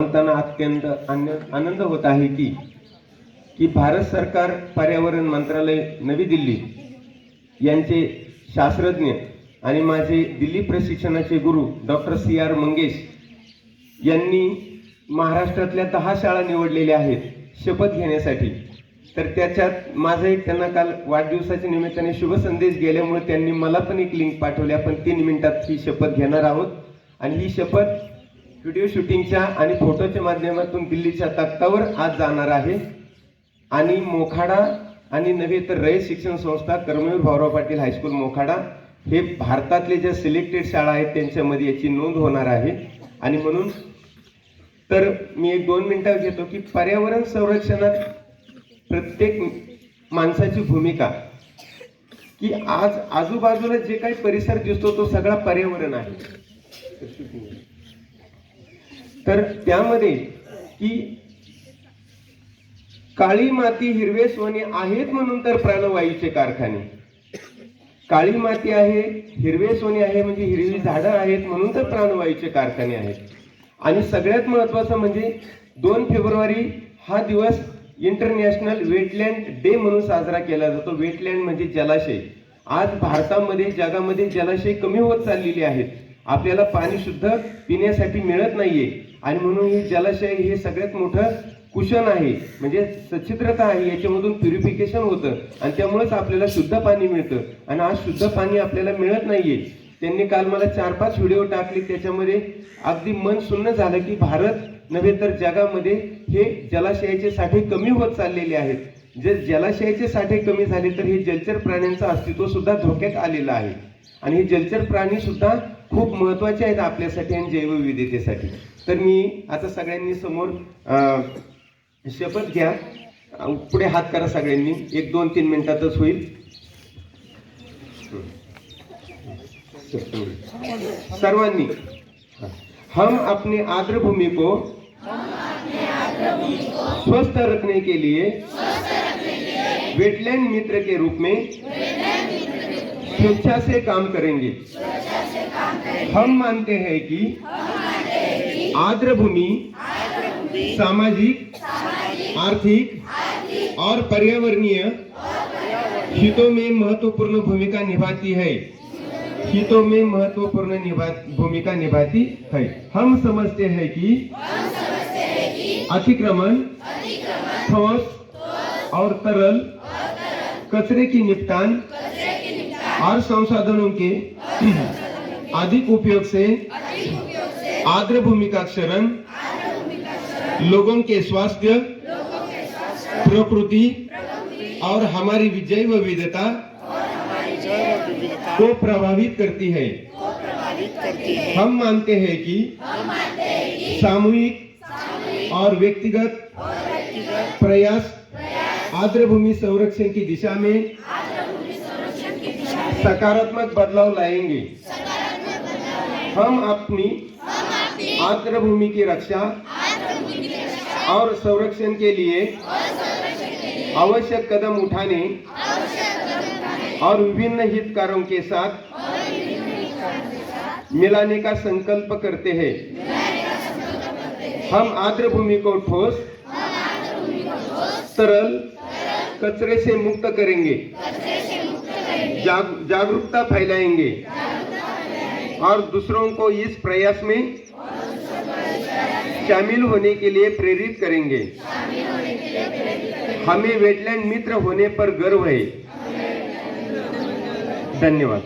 सांगताना अत्यंत आनंद होत आहे की भारत सरकार पर्यावरण मंत्रालय नवी दिल्ली यांचे शास्त्रज्ञ आणि माझे दिल्ली प्रशिक्षणाचे गुरु डॉक्टर CR मंगेश यांनी महाराष्ट्रातल्या 10 शाळा निवडलेल्या आहेत शपथ घेण्यासाठी। तर त्याच्यात माझा एक त्यांना काल वाढदिवसाच्या निमित्ताने शुभ संदेश गेल्यामुळे त्यांनी मला पण एक लिंक पाठवली। आपण 3 मिनिटात ही शपथ घेणार आहोत आणि ही शपथ व्हिडिओ शूटिंगच्या आणि फोटोच्या माध्यमातून दिल्लीच्या तख्तावर आज जाणार आहे आणि मोखाडा आणि नव्हे तर रयत शिक्षण संस्था कर्मवीर भाऊराव पाटील हायस्कूल मोखाडा हे भारतातले जे सिलेक्टेड शाळा आहेत त्यांच्यामध्ये याची नोंद होणार आहे। आणि म्हणून तर मी 1-2 मिनिटं घेतो की पर्यावरण संरक्षणात प्रत्येक माणसाची भूमिका की आज आजूबाजूला जे काही परिसर दिसतो तो सगळा पर्यावरण आहे। तर त्यामध्ये की काळी माती हिरवे सोने आहेत म्हणून तर प्राणवायूचे कारखाने, काळी माती आहे हिरवे सोने आहे म्हणजे हिरवी झाडं आहेत म्हणून तर प्राणवायूचे कारखाने आहेत। आणि सगळ्यात महत्त्वाचं म्हणजे 2 फेब्रुवारी हा दिवस इंटरनॅशनल वेटलँड डे म्हणून साजरा केला जातो। वेटलँड म्हणजे जलाशय। आज भारतामध्ये जगामध्ये जलाशय कमी होत चाललेले आहेत, आपल्याला पाणी शुद्ध पिण्यासाठी मिळत नाहीये आणि म्हणून हे जलाशय हे सगळ्यात मोठं कुशन आहे म्हणजे सच्छिद्रता आहे, याच्यामधून प्युरिफिकेशन होतं आणि त्यामुळेच आपल्याला शुद्ध पाणी मिळतं। आणि आज शुद्ध पाणी आपल्याला मिळत नाहीये। त्यांनी काल मला 4-5 व्हिडिओ टाकले, त्याच्यामध्ये अगदी मन सुन्न झालं की भारत नव्हे तर जगामध्ये हे जलाशयाचे साठे कमी होत चाललेले आहेत। जर जलाशयाचे साठे कमी झाले तर हे जलचर प्राण्यांचं अस्तित्व सुद्धा धोक्यात आलेलं आहे आणि हे जलचर प्राणी सुद्धा खूप महत्त्वाचे आहेत आपल्यासाठी आणि जैवविविधतेसाठी। तर मी आता सगळ्यांनी समोर शपथ घ्या, पुढे हात करा सगळ्यांनी, 1-2-3 मिनिटातच होईल। सर्वांनी हम अपने आर्द्र भूमि को स्वस्थ रखने के लिए वेटलैंड मित्र के रूप में स्वेच्छा से काम करेंगे। हम मानते हैं कि आर्द्र भूमि सामाजिक, आर्थिक और पर्यावरणीय हितों में महत्वपूर्ण भूमिका निभाती है, हितों में महत्वपूर्ण भूमिका निभाती है। हम समझते हैं कि अतिक्रमण, ठोस और तरल कचरे की निपटान और संसाधनों के अधिक उपयोग से आर्द्र भूमि का क्षरण लोगों के स्वास्थ्य, प्रकृति और हमारी जैव विविधता को प्रभावित करती है। हम मानते हैं कि सामूहिक और व्यक्तिगत प्रयास आर्द्र भूमि संरक्षण की दिशा में सकारात्मक बदलाव लाएंगे। हम अपनी आर्द्र भूमि की रक्षा और संरक्षण के लिए आवश्यक कदम उठाने और विभिन्न हितधारकों के साथ मिलाने का संकल्प करते हैं। हम आर्द्र भूमि को ठोस, तरल कचरे से मुक्त करेंगे, जागरूकता फैलाएंगे और दूसरों को इस प्रयास में शामिल होने के लिए प्रेरित करेंगे। हमें वेटलैंड मित्र होने पर गर्व है। धन्यवाद।